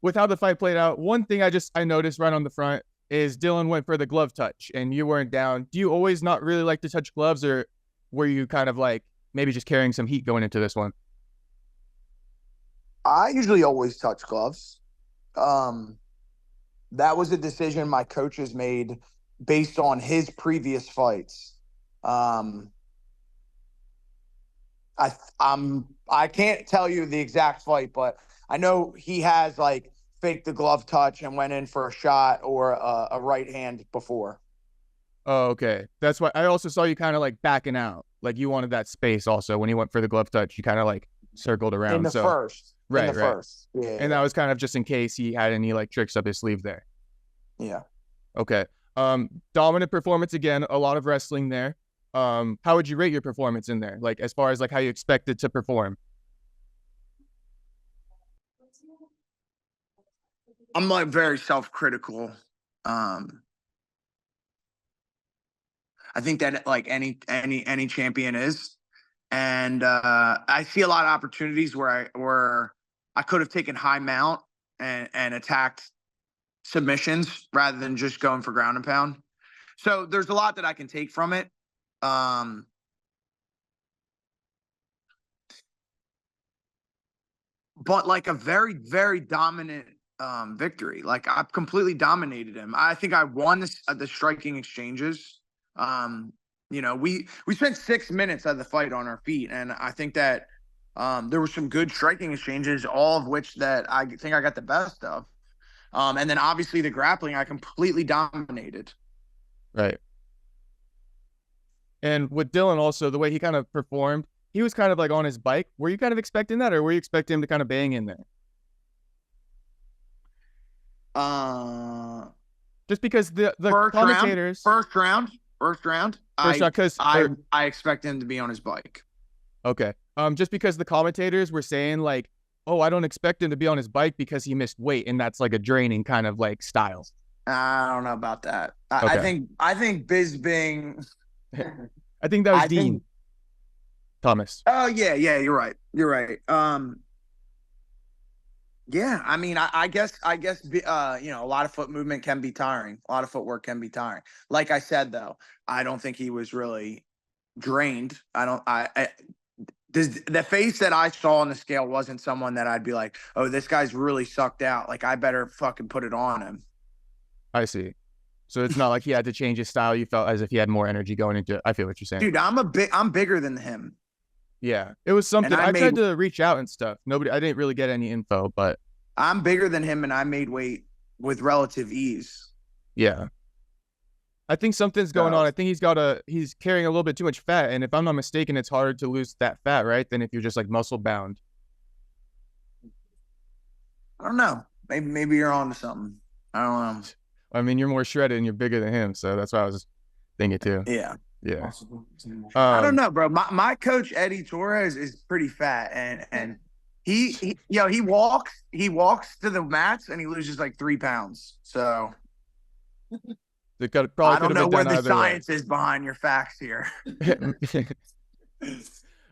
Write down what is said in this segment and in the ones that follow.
with how the fight played out, one thing I noticed right on the front is Dylan went for the glove touch and you weren't down. Do you always not really like to touch gloves, or were you kind of like maybe just carrying some heat going into this one? I usually always touch gloves. Um, that was a decision my coaches made based on his previous fights. Um, I can't tell you the exact fight, but I know he has like faked the glove touch and went in for a shot or a right hand before. Oh, okay. That's why I also saw you kind of like backing out. Like you wanted that space also when he went for the glove touch. You kind of like circled In around. the So, first. In the right, right. first. Yeah. And that was kind of just in case he had any like tricks up his sleeve there. Yeah. Okay. Dominant performance again, a lot of wrestling there. How would you rate your performance in there? Like as far as like how you expected to perform? I'm like very self-critical. Um, I think that like any champion is. And I see a lot of opportunities where I could have taken high mount and attacked submissions rather than just going for ground and pound. So there's a lot that I can take from it. Um, but like a very, very dominant victory. Like I've completely dominated him. I think I won the striking exchanges. Um, we spent 6 minutes of the fight on our feet, and I think that there were some good striking exchanges, all of which that I think I got the best of. And then obviously the grappling, I completely dominated. Right. And with Dylan also, the way he kind of performed, he was kind of like on his bike. Were you kind of expecting that, or were you expecting him to kind of bang in there? Uh, Just because the first round, commentators first round, first round. first shot, because I expect him to be on his bike. okay, just because the commentators were saying like, oh, I don't expect him to be on his bike because he missed weight, and that's like a draining kind of like style. I don't know about that. I Okay, think Bisbing. I think that was I Dean think. Thomas. Oh yeah, yeah. You're right. You're right. Yeah. I mean, a lot of foot movement can be tiring. A lot of footwork can be tiring. Like I said, though, I don't think he was really drained. I don't. The face that I saw on the scale wasn't someone that I'd be like, oh, this guy's really sucked out. Like I better fucking put it on him. I see. So it's not like he had to change his style. You felt as if he had more energy going into it. I feel what you're saying. Dude, I'm bigger than him. Yeah, it was And something. I tried to reach out and stuff. I didn't really get any info, but I'm bigger than him and I made weight with relative ease. yeah, I think something's going So on. I think he's carrying a little bit too much fat, and if I'm not mistaken, it's harder to lose that fat, right? Than if you're just like muscle bound. I don't know. Maybe you're on to something. I don't know. I mean, you're more shredded and you're bigger than him, so that's what I was thinking too. Yeah. Yeah. I don't Um. know, bro. My coach Eddie Torres is pretty fat and he walks to the mats and he loses like 3 pounds. So Probably I could don't have know been where done the either way. science is behind your facts here.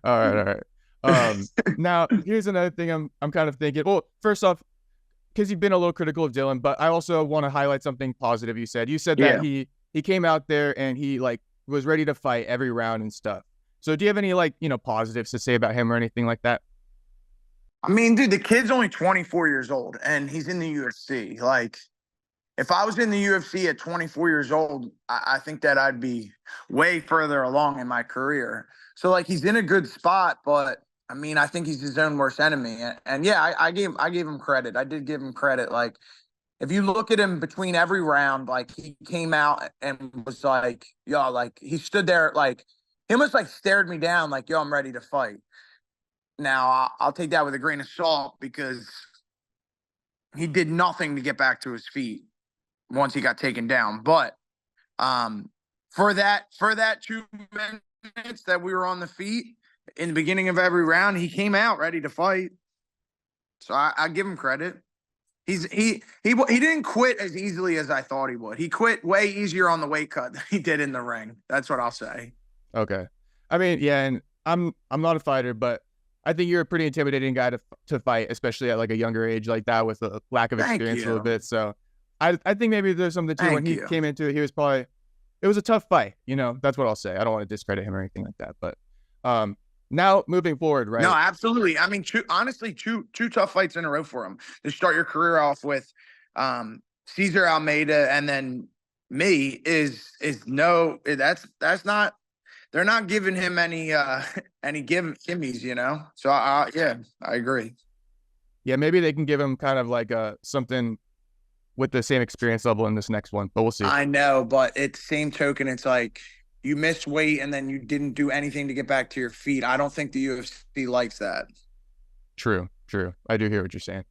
All right, all right. Now here's another thing I'm kind of thinking. Well, first off, because you've been a little critical of Dylan, but I also want to highlight something positive. You said that Yeah. he came out there and he like was ready to fight every round and stuff. So do you have any like positives to say about him or anything like that? I mean, dude, the kid's only 24 years old and he's in the UFC. Like, if I was in the UFC at 24 years old, I think that I'd be way further along in my career. So, like, he's in a good spot, but I mean, I think he's his own worst enemy. And yeah, I gave him credit. I did give him credit. Like, if you look at him between every round, like he came out and was like, yo, like he stood there, like he almost like stared me down, like, yo, I'm ready to fight. Now, I'll take that with a grain of salt because he did nothing to get back to his feet once he got taken down. But for that 2 minutes that we were on the feet in the beginning of every round, he came out ready to fight. So I give him credit. He didn't quit as easily as I thought he would. He quit way easier on the weight cut than he did in the ring. That's what I'll say. Okay. I mean, yeah, and I'm not a fighter, but I think you're a pretty intimidating guy to fight, especially at like a younger age like that with a lack of Thank experience a little you. bit. So I think maybe there's something too. When Thank he you. came into it, he was probably it was a tough fight. You know, that's what I'll say. I don't want to discredit him or anything like that. But now moving forward, No, right? absolutely. I mean, honestly, two tough fights in a row for him to start your career off with. Cesar Almeida and then me is no. That's not. They're not giving him any any gimmies, you know. So yeah, I agree. Yeah, maybe they can give him kind of like something with the same experience level in this next one, but we'll see. I know, but at the same token, it's like you missed weight and then you didn't do anything to get back to your feet. I don't think the UFC likes that. True. I do hear what you're saying.